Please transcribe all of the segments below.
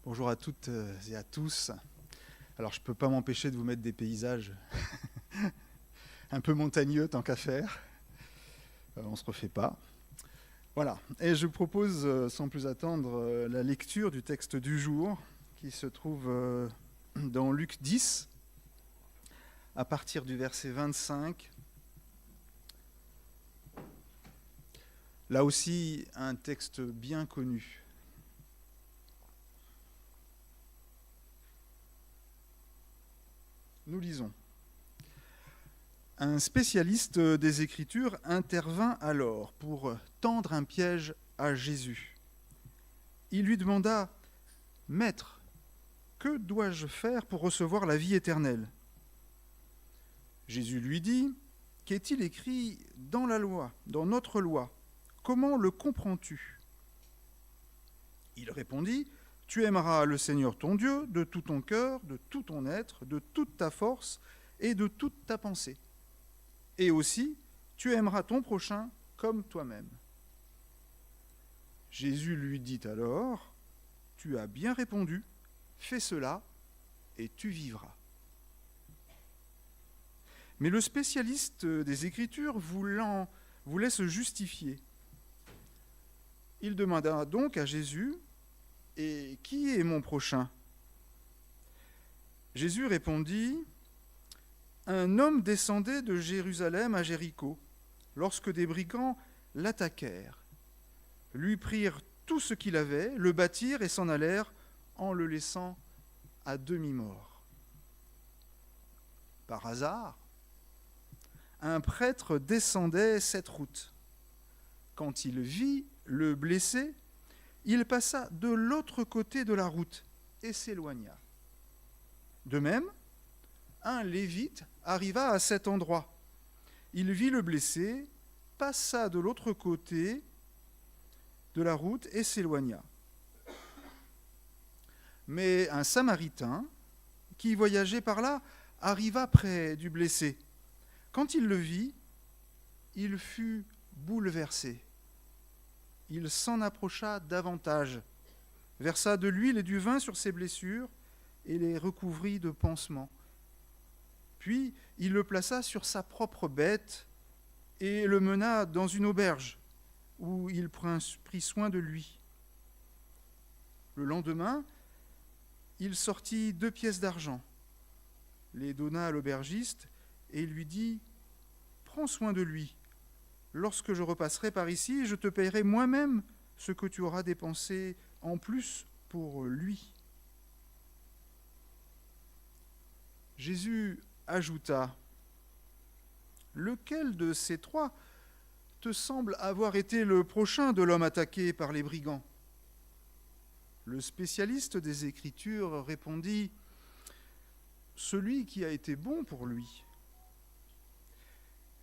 Bonjour à toutes et à tous. Alors je ne peux pas m'empêcher de vous mettre des paysages un peu montagneux tant qu'à faire. On ne se refait pas. Voilà. Et je vous propose sans plus attendre la lecture du texte du jour qui se trouve dans Luc 10 à partir du verset 25. Là aussi un texte bien connu. Nous lisons. Un spécialiste des Écritures intervint alors pour tendre un piège à Jésus. Il lui demanda « Maître, que dois-je faire pour recevoir la vie éternelle ?» Jésus lui dit « Qu'est-il écrit dans la loi, dans notre loi? Comment le comprends-tu » Il répondit « Tu aimeras le Seigneur ton Dieu de tout ton cœur, de tout ton être, de toute ta force et de toute ta pensée. Et aussi, tu aimeras ton prochain comme toi-même. » Jésus lui dit alors « Tu as bien répondu, fais cela et tu vivras. » Mais le spécialiste des Écritures voulait se justifier. Il demanda donc à Jésus « Et qui est mon prochain ?» Jésus répondit « Un homme descendait de Jérusalem à Jéricho, lorsque des brigands l'attaquèrent, lui prirent tout ce qu'il avait, le battirent et s'en allèrent en le laissant à demi-mort. Par hasard, un prêtre descendait cette route. Quand il vit le blessé, il passa de l'autre côté de la route et s'éloigna. De même, un lévite arriva à cet endroit. Il vit le blessé, passa de l'autre côté de la route et s'éloigna. Mais un samaritain qui voyageait par là arriva près du blessé. Quand il le vit, il fut bouleversé. Il s'en approcha davantage, versa de l'huile et du vin sur ses blessures et les recouvrit de pansements. Puis il le plaça sur sa propre bête et le mena dans une auberge où il prit soin de lui. Le lendemain, il sortit 2 pièces d'argent, les donna à l'aubergiste et lui dit « Prends soin de lui. Lorsque je repasserai par ici, je te paierai moi-même ce que tu auras dépensé en plus pour lui. » Jésus ajouta « Lequel de ces 3 te semble avoir été le prochain de l'homme attaqué par les brigands ?» Le spécialiste des Écritures répondit « Celui qui a été bon pour lui. »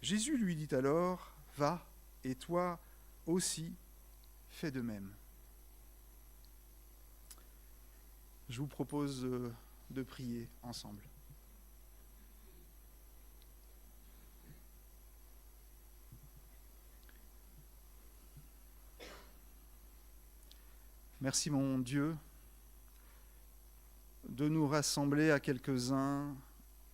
Jésus lui dit alors « Va, et toi aussi, fais de même. » Je vous propose de prier ensemble. Merci mon Dieu de nous rassembler à quelques-uns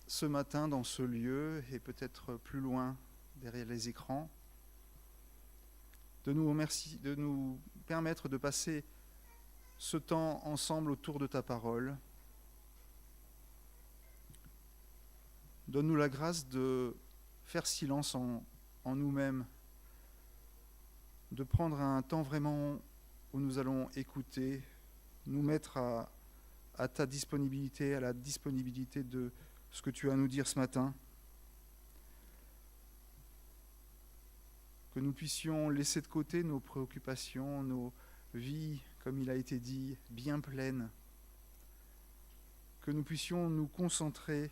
ce matin dans ce lieu et peut-être plus loin derrière les écrans, de nous permettre de passer ce temps ensemble autour de ta parole. Donne-nous la grâce de faire silence en nous-mêmes, de prendre un temps vraiment où nous allons écouter, nous mettre à ta disponibilité, à la disponibilité de ce que tu as à nous dire ce matin. Que nous puissions laisser de côté nos préoccupations, nos vies, comme il a été dit, bien pleines. Que nous puissions nous concentrer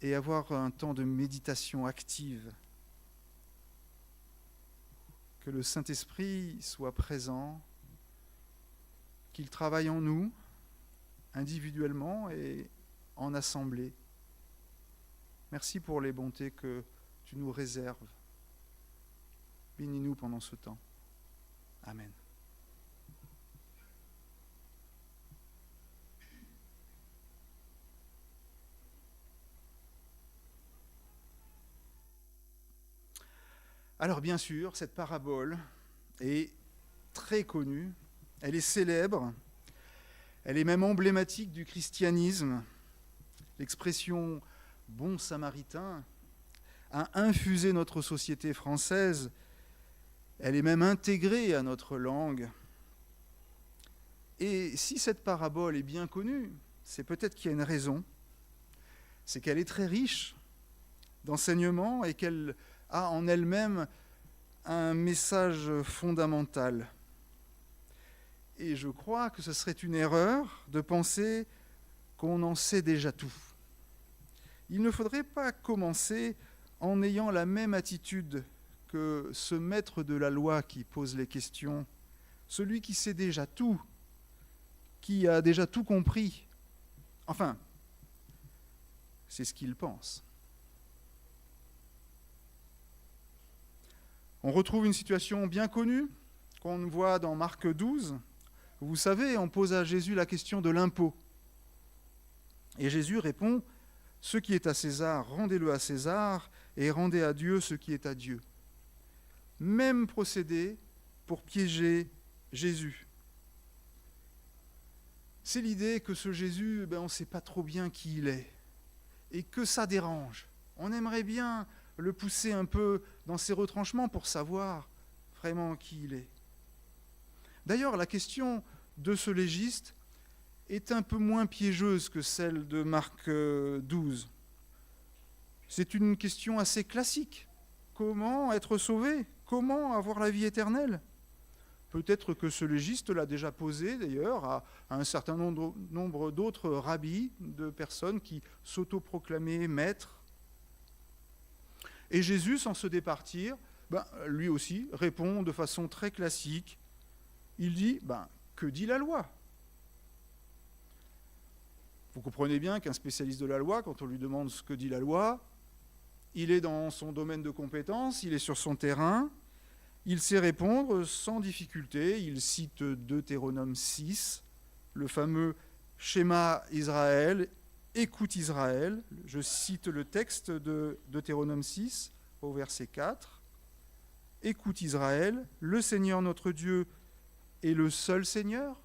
et avoir un temps de méditation active. Que le Saint-Esprit soit présent, qu'il travaille en nous, individuellement et en assemblée. Merci pour les bontés que tu nous réserves. Bénis-nous pendant ce temps. Amen. Alors bien sûr, cette parabole est très connue, elle est célèbre, elle est même emblématique du christianisme. L'expression « bon samaritain » a infusé notre société française, elle est même intégrée à notre langue. Et si cette parabole est bien connue, c'est peut-être qu'il y a une raison, c'est qu'elle est très riche d'enseignements et qu'elle a en elle-même un message fondamental. Et je crois que ce serait une erreur de penser qu'on en sait déjà tout. Il ne faudrait pas commencer en ayant la même attitude que ce maître de la loi qui pose les questions, celui qui sait déjà tout, qui a déjà tout compris. Enfin, c'est ce qu'il pense. On retrouve une situation bien connue qu'on voit dans Marc 12. Vous savez, on pose à Jésus la question de l'impôt. Et Jésus répond, « Ce qui est à César, rendez-le à César, et rendez à Dieu ce qui est à Dieu. » Même procédé pour piéger Jésus. C'est l'idée que ce Jésus, on ne sait pas trop bien qui il est, et que ça dérange. On aimerait bien le pousser un peu dans ses retranchements pour savoir vraiment qui il est. D'ailleurs, la question de ce légiste est un peu moins piégeuse que celle de Marc 12. C'est une question assez classique. Comment être sauvé ? Comment avoir la vie éternelle ? Peut-être que ce légiste l'a déjà posé d'ailleurs à un certain nombre d'autres rabbis, de personnes qui s'autoproclamaient maîtres. Et Jésus, sans se départir, lui aussi répond de façon très classique. Il dit, que dit la loi ? Vous comprenez bien qu'un spécialiste de la loi, quand on lui demande ce que dit la loi, il est dans son domaine de compétence, il est sur son terrain, il sait répondre sans difficulté. Il cite Deutéronome 6, le fameux schéma Israël, écoute Israël. Je cite le texte de Deutéronome 6 au verset 4. Écoute Israël, le Seigneur notre Dieu est le seul Seigneur.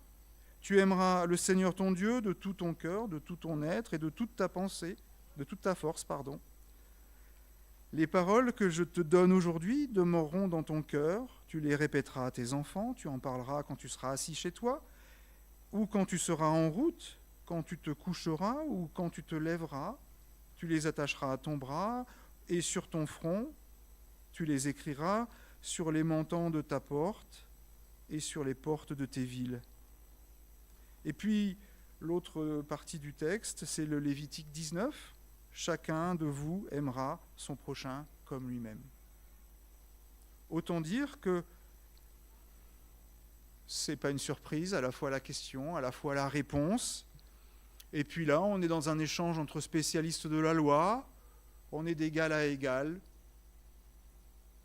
Tu aimeras le Seigneur ton Dieu de tout ton cœur, de tout ton être et de toute ta pensée, de toute ta force, Les paroles que je te donne aujourd'hui demeureront dans ton cœur, tu les répéteras à tes enfants, tu en parleras quand tu seras assis chez toi, ou quand tu seras en route, quand tu te coucheras ou quand tu te lèveras, tu les attacheras à ton bras et sur ton front, tu les écriras sur les montants de ta porte et sur les portes de tes villes. Et puis, l'autre partie du texte, c'est le Lévitique 19. Chacun de vous aimera son prochain comme lui-même. Autant dire que ce n'est pas une surprise, à la fois la question, à la fois la réponse. Et puis là, on est dans un échange entre spécialistes de la loi, on est d'égal à égal.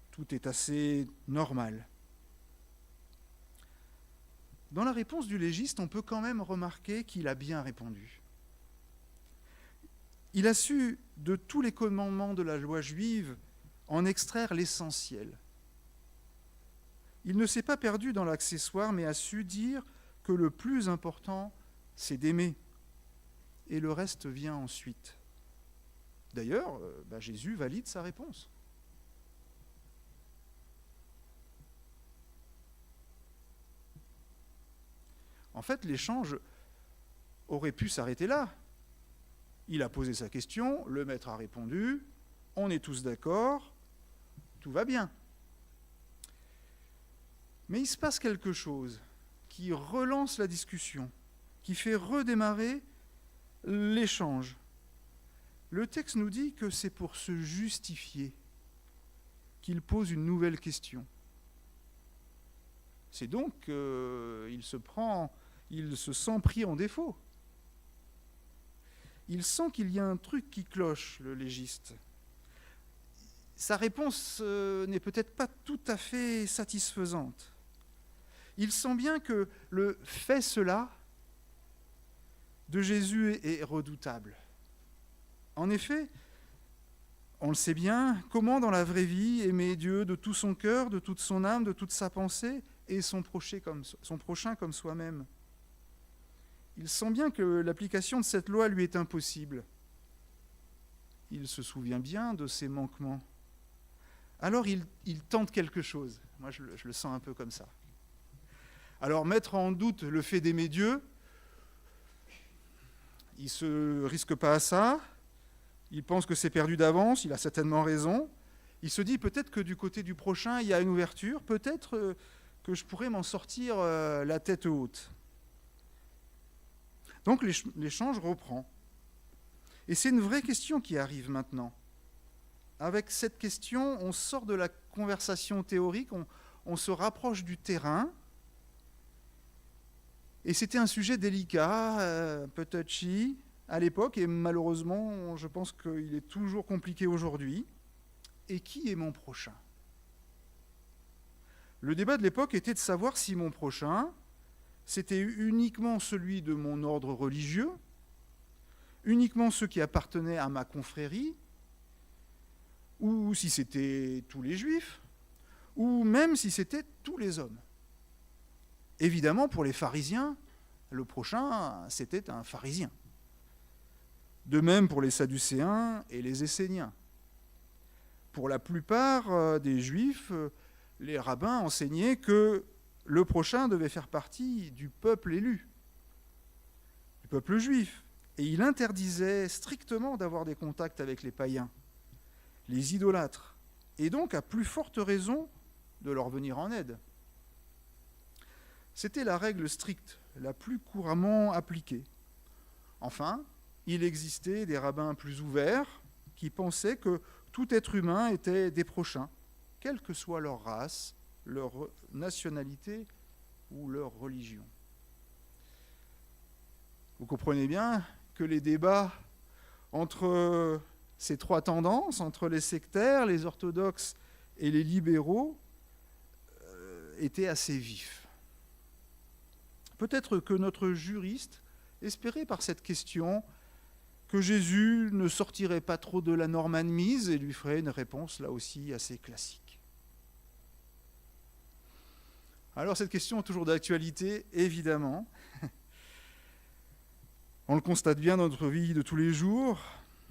Tout est assez normal. Dans la réponse du légiste, on peut quand même remarquer qu'il a bien répondu. Il a su, de tous les commandements de la loi juive, en extraire l'essentiel. Il ne s'est pas perdu dans l'accessoire, mais a su dire que le plus important, c'est d'aimer. Et le reste vient ensuite. D'ailleurs, Jésus valide sa réponse. En fait, l'échange aurait pu s'arrêter là. Il a posé sa question, le maître a répondu, on est tous d'accord, tout va bien. Mais il se passe quelque chose qui relance la discussion, qui fait redémarrer l'échange. Le texte nous dit que c'est pour se justifier qu'il pose une nouvelle question. C'est donc qu'il se sent pris en défaut. Il sent qu'il y a un truc qui cloche, le légiste. Sa réponse n'est peut-être pas tout à fait satisfaisante. Il sent bien que le « fais cela » de Jésus est redoutable. En effet, on le sait bien, comment dans la vraie vie aimer Dieu de tout son cœur, de toute son âme, de toute sa pensée, et son prochain comme soi-même? Il sent bien que l'application de cette loi lui est impossible. Il se souvient bien de ses manquements. Alors il tente quelque chose. Moi, je le sens un peu comme ça. Alors, mettre en doute le fait d'aimer Dieu, il ne se risque pas à ça. Il pense que c'est perdu d'avance, il a certainement raison. Il se dit peut-être que du côté du prochain, il y a une ouverture, peut-être que je pourrais m'en sortir la tête haute. Donc l'échange reprend. Et c'est une vraie question qui arrive maintenant. Avec cette question, on sort de la conversation théorique, on se rapproche du terrain. Et c'était un sujet délicat, un peu touchy à l'époque, et malheureusement, je pense qu'il est toujours compliqué aujourd'hui. Et qui est mon prochain? Le débat de l'époque était de savoir si mon prochain, c'était uniquement celui de mon ordre religieux, uniquement ceux qui appartenaient à ma confrérie, ou si c'était tous les juifs, ou même si c'était tous les hommes. Évidemment, pour les pharisiens, le prochain, c'était un pharisien. De même pour les sadducéens et les esséniens. Pour la plupart des juifs, les rabbins enseignaient que le prochain devait faire partie du peuple élu, du peuple juif. Et il interdisait strictement d'avoir des contacts avec les païens, les idolâtres, et donc à plus forte raison de leur venir en aide. C'était la règle stricte, la plus couramment appliquée. Enfin, il existait des rabbins plus ouverts qui pensaient que tout être humain était des prochains, quelle que soit leur race, leur nationalité ou leur religion. Vous comprenez bien que les débats entre ces trois tendances, entre les sectaires, les orthodoxes et les libéraux, étaient assez vifs. Peut-être que notre juriste espérait par cette question que Jésus ne sortirait pas trop de la norme admise et lui ferait une réponse là aussi assez classique. Alors cette question est toujours d'actualité, évidemment. On le constate bien dans notre vie de tous les jours,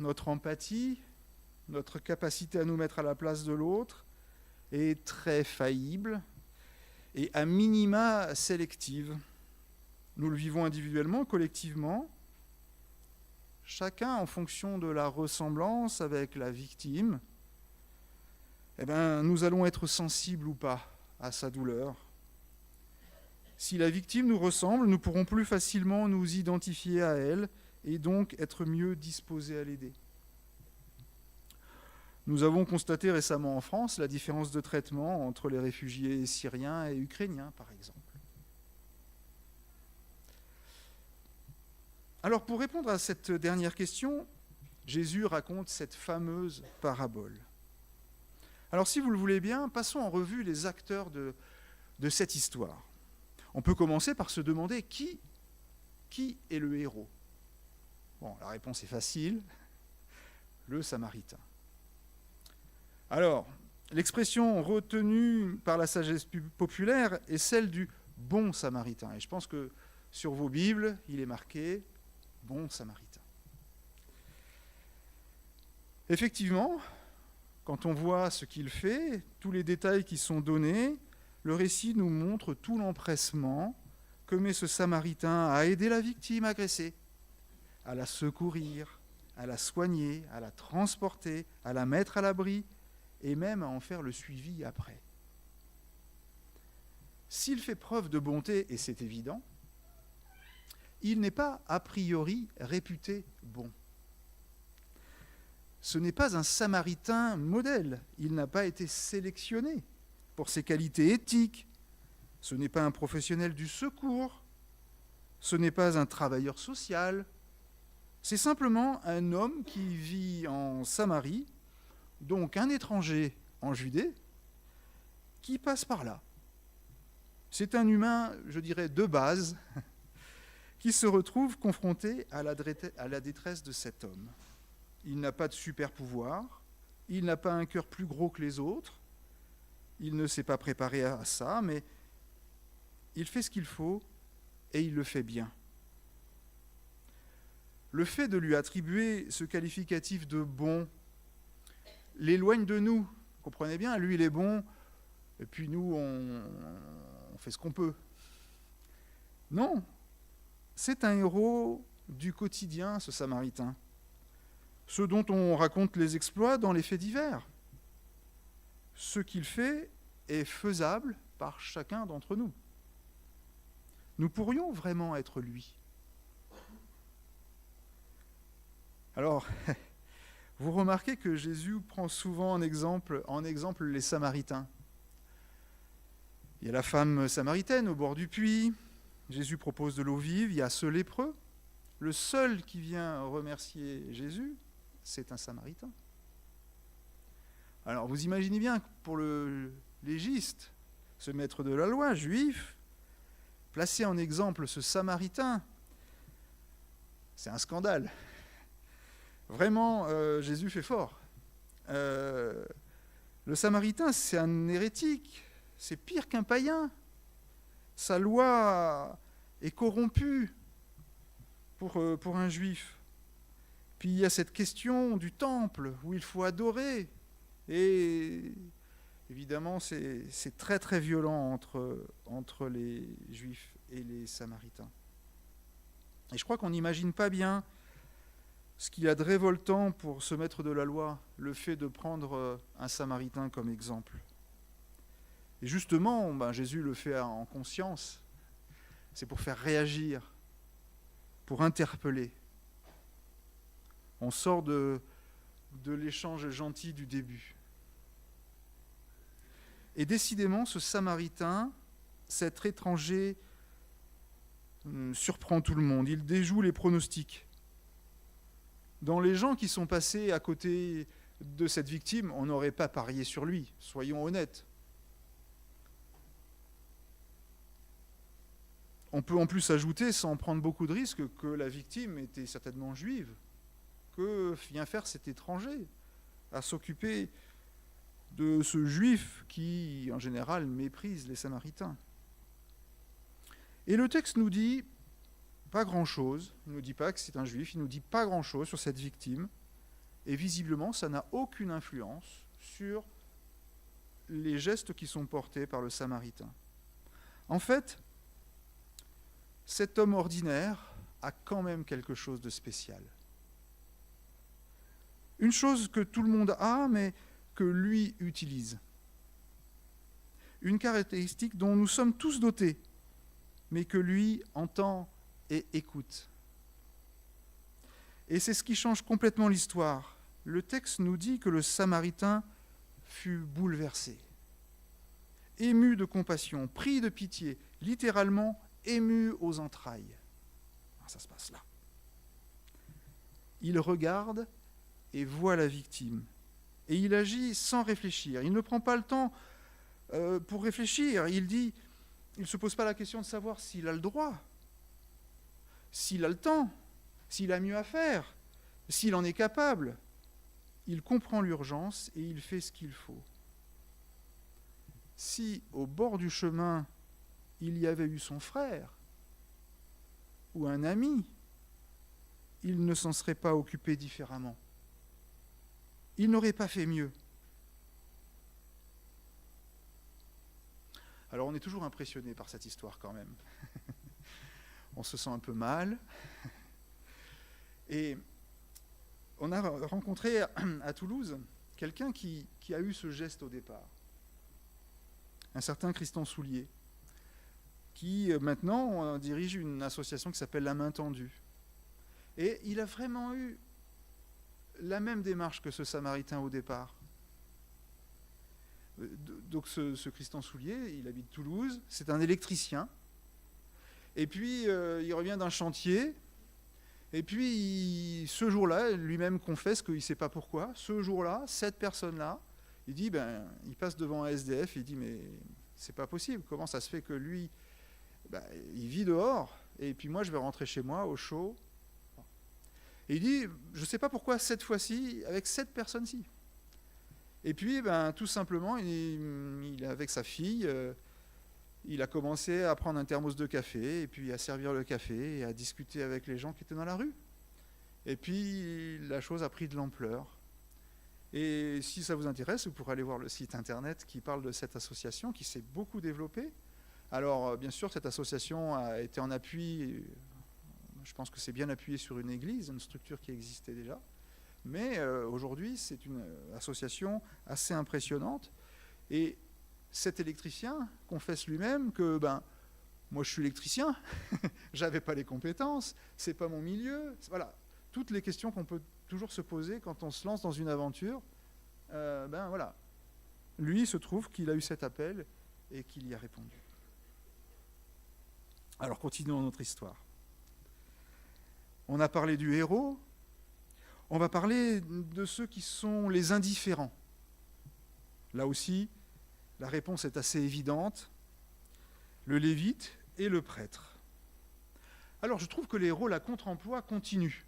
notre empathie, notre capacité à nous mettre à la place de l'autre est très faillible et à minima sélective. Nous le vivons individuellement, collectivement, chacun en fonction de la ressemblance avec la victime. Nous allons être sensibles ou pas à sa douleur. Si la victime nous ressemble, nous pourrons plus facilement nous identifier à elle et donc être mieux disposés à l'aider. Nous avons constaté récemment en France la différence de traitement entre les réfugiés syriens et ukrainiens, par exemple. Alors, pour répondre à cette dernière question, Jésus raconte cette fameuse parabole. Alors, si vous le voulez bien, passons en revue les acteurs de cette histoire. On peut commencer par se demander qui est le héros. Bon, la réponse est facile, le Samaritain. Alors, l'expression retenue par la sagesse populaire est celle du bon Samaritain. Et je pense que sur vos Bibles, il est marqué « bon Samaritain ». Effectivement, quand on voit ce qu'il fait, tous les détails qui sont donnés, le récit nous montre tout l'empressement que met ce Samaritain à aider la victime agressée, à la secourir, à la soigner, à la transporter, à la mettre à l'abri et même à en faire le suivi après. S'il fait preuve de bonté, et c'est évident, il n'est pas a priori réputé bon. Ce n'est pas un Samaritain modèle, il n'a pas été sélectionné pour ses qualités éthiques, ce n'est pas un professionnel du secours, ce n'est pas un travailleur social, c'est simplement un homme qui vit en Samarie, donc un étranger en Judée, qui passe par là. C'est un humain, je dirais, de base, qui se retrouve confronté à la détresse de cet homme. Il n'a pas de super pouvoir, il n'a pas un cœur plus gros que les autres, il ne s'est pas préparé à ça, mais il fait ce qu'il faut et il le fait bien. Le fait de lui attribuer ce qualificatif de bon l'éloigne de nous. Comprenez bien, lui il est bon, et puis nous on fait ce qu'on peut. Non, c'est un héros du quotidien, ce Samaritain. Ce dont on raconte les exploits dans les faits divers. Ce qu'il fait est faisable par chacun d'entre nous. Nous pourrions vraiment être lui. Alors, vous remarquez que Jésus prend souvent en exemple les Samaritains. Il y a la femme samaritaine au bord du puits. Jésus propose de l'eau vive. Il y a ce lépreux. Le seul qui vient remercier Jésus, c'est un Samaritain. Alors, vous imaginez bien que pour le légiste, ce maître de la loi, juif, placer en exemple ce Samaritain, c'est un scandale. Vraiment, Jésus fait fort. Le Samaritain, c'est un hérétique, c'est pire qu'un païen. Sa loi est corrompue pour un juif. Puis il y a cette question du temple, où il faut adorer. Et évidemment, c'est très très violent entre les juifs et les Samaritains. Et je crois qu'on n'imagine pas bien ce qu'il y a de révoltant pour ce maître de la loi, le fait de prendre un Samaritain comme exemple. Et justement, Jésus le fait en conscience. C'est pour faire réagir, pour interpeller. On sort de l'échange gentil du début. Et décidément, ce Samaritain, cet étranger, surprend tout le monde. Il déjoue les pronostics. Dans les gens qui sont passés à côté de cette victime, on n'aurait pas parié sur lui, soyons honnêtes. On peut en plus ajouter, sans prendre beaucoup de risques, que la victime était certainement juive. Que vient faire cet étranger à s'occuper de ce juif qui, en général, méprise les Samaritains. Et le texte nous dit pas grand-chose. Il ne nous dit pas que c'est un juif, il ne nous dit pas grand-chose sur cette victime. Et visiblement, ça n'a aucune influence sur les gestes qui sont portés par le Samaritain. En fait, cet homme ordinaire a quand même quelque chose de spécial. Une chose que tout le monde a, mais que lui utilise. Une caractéristique dont nous sommes tous dotés, mais que lui entend et écoute. Et c'est ce qui change complètement l'histoire. Le texte nous dit que le Samaritain fut bouleversé, ému de compassion, pris de pitié, littéralement ému aux entrailles. Ça se passe là. Il regarde et voit la victime. Et il agit sans réfléchir. Il ne prend pas le temps pour réfléchir. Il ne se pose pas la question de savoir s'il a le droit, s'il a le temps, s'il a mieux à faire, s'il en est capable. Il comprend l'urgence et il fait ce qu'il faut. Si au bord du chemin, il y avait eu son frère ou un ami, il ne s'en serait pas occupé différemment. Il n'aurait pas fait mieux. Alors on est toujours impressionné par cette histoire quand même. On se sent un peu mal. Et on a rencontré à Toulouse quelqu'un qui a eu ce geste au départ. Un certain Christian Soulier, qui maintenant dirige une association qui s'appelle La Main Tendue. Et il a vraiment eu la même démarche que ce Samaritain au départ. Donc ce Christian Soulier, il habite Toulouse, c'est un électricien. Et puis il revient d'un chantier. Et puis ce jour-là, lui-même confesse qu'il ne sait pas pourquoi. Ce jour-là, cette personne-là, il dit, il passe devant un SDF, il dit, mais c'est pas possible. Comment ça se fait que lui, il vit dehors, et puis moi je vais rentrer chez moi au chaud. Et il dit, je ne sais pas pourquoi cette fois-ci, avec cette personne-ci. Et puis, tout simplement, il est avec sa fille, il a commencé à prendre un thermos de café, et puis à servir le café, et à discuter avec les gens qui étaient dans la rue. Et puis, la chose a pris de l'ampleur. Et si ça vous intéresse, vous pourrez aller voir le site internet qui parle de cette association, qui s'est beaucoup développée. Alors, bien sûr, cette association a été en appui, je pense que c'est bien appuyé sur une église, une structure qui existait déjà. Mais aujourd'hui, c'est une association assez impressionnante. Et cet électricien confesse lui-même que, moi je suis électricien, j'avais pas les compétences, c'est pas mon milieu. Voilà, toutes les questions qu'on peut toujours se poser quand on se lance dans une aventure. Voilà. Lui, il se trouve qu'il a eu cet appel et qu'il y a répondu. Alors, continuons notre histoire. On a parlé du héros. On va parler de ceux qui sont les indifférents. Là aussi, la réponse est assez évidente. Le lévite et le prêtre. Alors, je trouve que les rôles à contre-emploi continuent.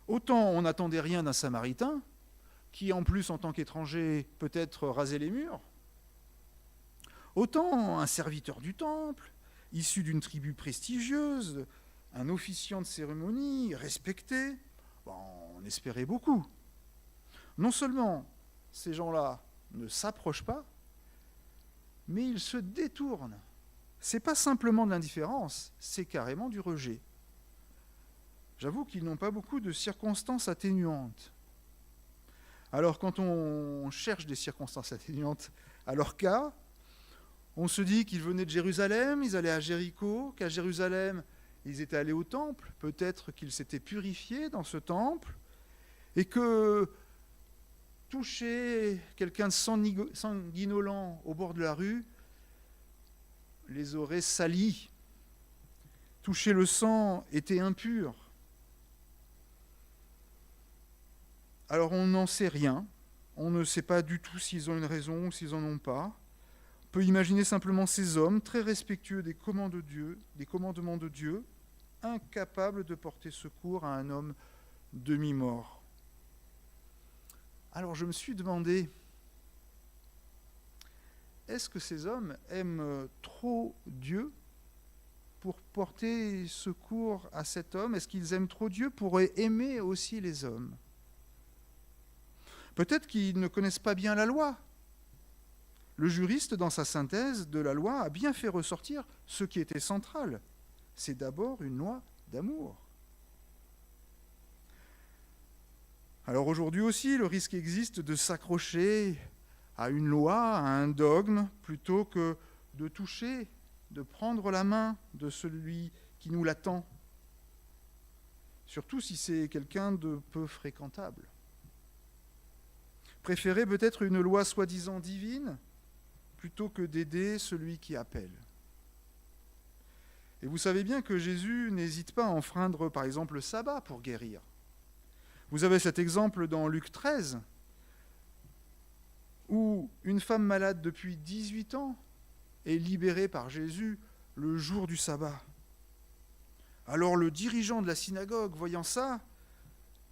Autant on n'attendait rien d'un Samaritain, qui en plus, en tant qu'étranger, peut-être rasait les murs, autant un serviteur du temple, issu d'une tribu prestigieuse, un officiant de cérémonie, respecté, on espérait beaucoup. Non seulement ces gens-là ne s'approchent pas, mais ils se détournent. C'est pas simplement de l'indifférence, c'est carrément du rejet. J'avoue qu'ils n'ont pas beaucoup de circonstances atténuantes. Alors quand on cherche des circonstances atténuantes à leur cas, on se dit qu'ils venaient de Jérusalem, ils allaient à Jéricho, qu'à Jérusalem, ils étaient allés au temple, peut-être qu'ils s'étaient purifiés dans ce temple, et que toucher quelqu'un de sanguinolent au bord de la rue les aurait salis. Toucher le sang était impur. Alors on n'en sait rien, on ne sait pas du tout s'ils ont une raison ou s'ils n'en ont pas. On peut imaginer simplement ces hommes très respectueux des commandements de Dieu, incapables de porter secours à un homme demi-mort. Alors je me suis demandé, est-ce que ces hommes aiment trop Dieu pour porter secours à cet homme? Est-ce qu'ils aiment trop Dieu pour aimer aussi les hommes? Peut-être qu'ils ne connaissent pas bien la loi. Le juriste, dans sa synthèse de la loi, a bien fait ressortir ce qui était central. C'est d'abord une loi d'amour. Alors aujourd'hui aussi, le risque existe de s'accrocher à une loi, à un dogme, plutôt que de toucher, de prendre la main de celui qui nous l'attend. Surtout si c'est quelqu'un de peu fréquentable. Préférer peut-être une loi soi-disant divine plutôt que d'aider celui qui appelle. Et vous savez bien que Jésus n'hésite pas à enfreindre par exemple le sabbat pour guérir. Vous avez cet exemple dans Luc 13, où une femme malade depuis 18 ans est libérée par Jésus le jour du sabbat. Alors le dirigeant de la synagogue, voyant ça,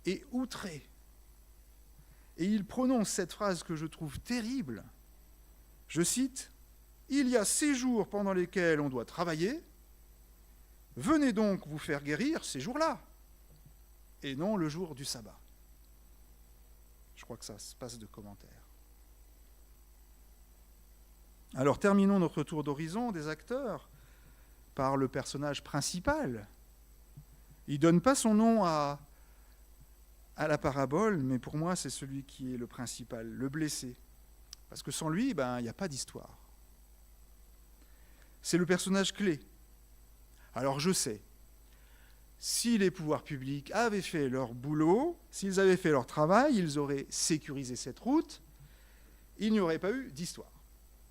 est outré. Et il prononce cette phrase que je trouve terrible. Je cite, « Il y a 6 jours pendant lesquels on doit travailler. Venez donc vous faire guérir ces jours-là, et non le jour du sabbat. » Je crois que ça se passe de commentaires. Alors terminons notre tour d'horizon des acteurs par le personnage principal. Il ne donne pas son nom à la parabole, mais pour moi, c'est celui qui est le principal, le blessé. Parce que sans lui, il n'y a pas d'histoire. C'est le personnage clé. Alors je sais, si les pouvoirs publics avaient fait leur boulot, s'ils avaient fait leur travail, ils auraient sécurisé cette route, il n'y aurait pas eu d'histoire.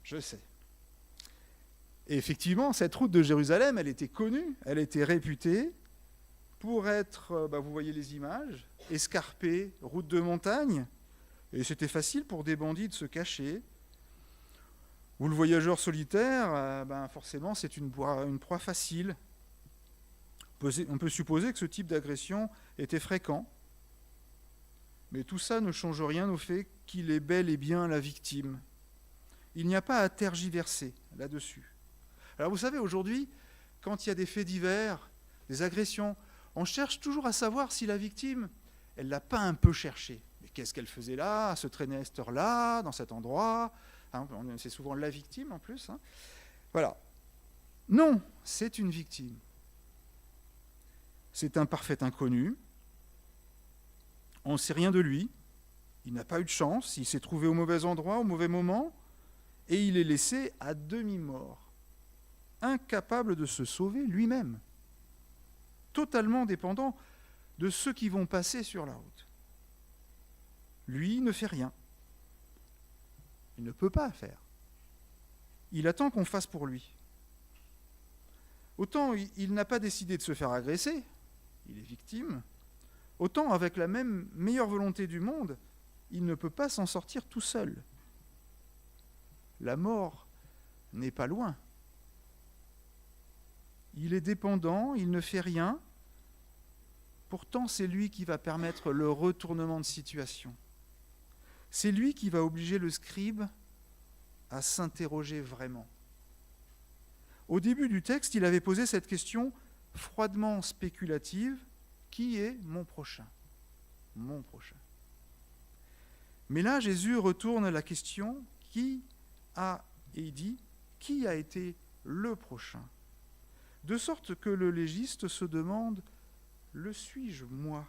Je sais. Et effectivement, cette route de Jérusalem, elle était connue, elle était réputée pour être, vous voyez les images, escarpée, route de montagne, et c'était facile pour des bandits de se cacher. Ou le voyageur solitaire, forcément, c'est une proie facile. On peut supposer que ce type d'agression était fréquent. Mais tout ça ne change rien au fait qu'il est bel et bien la victime. Il n'y a pas à tergiverser là-dessus. Alors vous savez, aujourd'hui, quand il y a des faits divers, des agressions, on cherche toujours à savoir si la victime, elle ne l'a pas un peu cherché. Mais qu'est-ce qu'elle faisait là, à se traîner à cette heure-là, dans cet endroit, hein, c'est souvent la victime en plus. Hein. Voilà. Non, c'est une victime. C'est un parfait inconnu. On ne sait rien de lui. Il n'a pas eu de chance. Il s'est trouvé au mauvais endroit, au mauvais moment. Et il est laissé à demi-mort, incapable de se sauver lui-même, totalement dépendant de ceux qui vont passer sur la route. Lui ne fait rien. Il ne peut pas faire. Il attend qu'on fasse pour lui. Autant il n'a pas décidé de se faire agresser, il est victime, autant avec la même meilleure volonté du monde, il ne peut pas s'en sortir tout seul. La mort n'est pas loin. Il est dépendant, il ne fait rien. Pourtant, c'est lui qui va permettre le retournement de situation. C'est lui qui va obliger le scribe à s'interroger vraiment. Au début du texte, il avait posé cette question froidement spéculative, qui est mon prochain ? Mon prochain. Mais là, Jésus retourne la question, qui a, et il dit, qui a été le prochain ? De sorte que le légiste se demande, le suis-je moi ?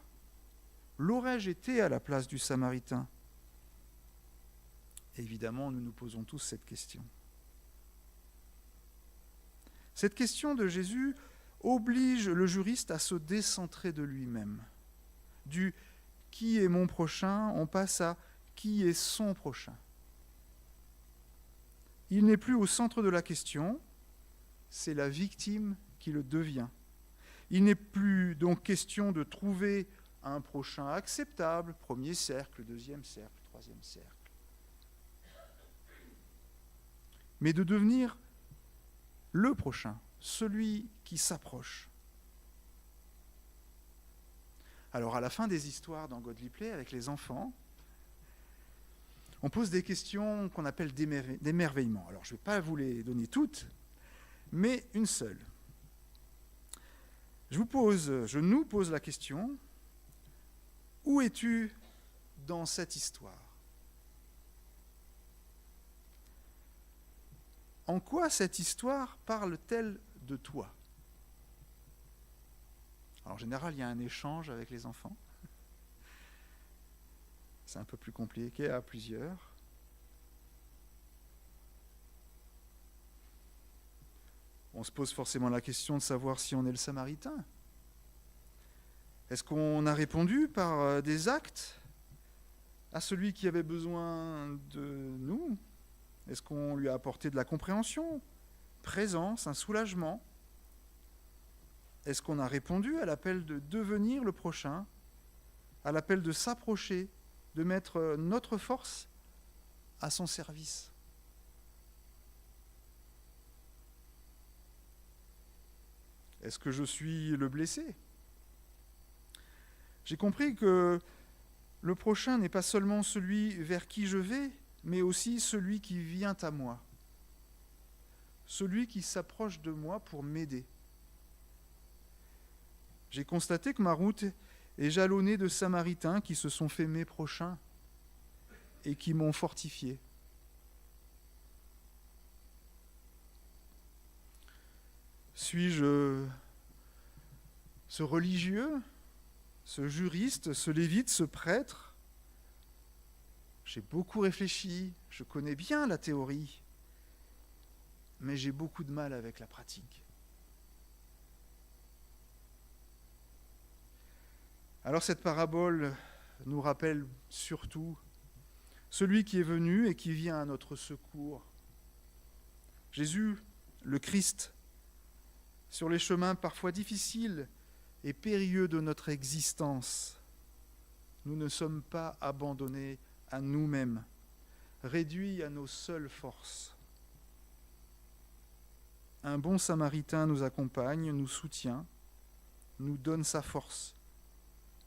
L'aurais-je été à la place du Samaritain ? Évidemment, nous nous posons tous cette question. Cette question de Jésus oblige le juriste à se décentrer de lui-même. Du « qui est mon prochain » on passe à « qui est son prochain ». Il n'est plus au centre de la question, c'est la victime qui le devient. Il n'est plus donc question de trouver un prochain acceptable, premier cercle, deuxième cercle, troisième cercle, mais de devenir le prochain, celui qui s'approche. Alors à la fin des histoires dans Godly Play avec les enfants, on pose des questions qu'on appelle d'émerveillement. Alors je ne vais pas vous les donner toutes, mais une seule. Je nous pose la question, où es-tu dans cette histoire ? En quoi cette histoire parle-t-elle de toi ? Alors, en général, il y a un échange avec les enfants. C'est un peu plus compliqué à plusieurs. On se pose forcément la question de savoir si on est le Samaritain. Est-ce qu'on a répondu par des actes à celui qui avait besoin de nous ? Est-ce qu'on lui a apporté de la compréhension, présence, un soulagement ? Est-ce qu'on a répondu à l'appel de devenir le prochain, à l'appel de s'approcher, de mettre notre force à son service ? Est-ce que je suis le blessé ? J'ai compris que le prochain n'est pas seulement celui vers qui je vais, mais aussi celui qui vient à moi, celui qui s'approche de moi pour m'aider. J'ai constaté que ma route est jalonnée de Samaritains qui se sont fait mes prochains et qui m'ont fortifié. Suis-je ce religieux, ce juriste, ce lévite, ce prêtre ? J'ai beaucoup réfléchi, je connais bien la théorie, mais j'ai beaucoup de mal avec la pratique. Alors cette parabole nous rappelle surtout celui qui est venu et qui vient à notre secours. Jésus, le Christ, sur les chemins parfois difficiles et périlleux de notre existence, nous ne sommes pas abandonnés à nous-mêmes, réduits à nos seules forces. Un bon Samaritain nous accompagne, nous soutient, nous donne sa force,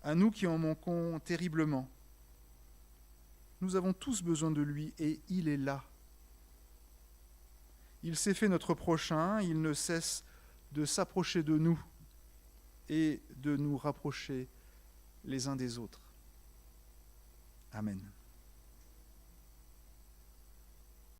à nous qui en manquons terriblement, Nous avons tous besoin de lui et il est là. Il s'est fait notre prochain, il ne cesse de s'approcher de nous et de nous rapprocher les uns des autres. Amen.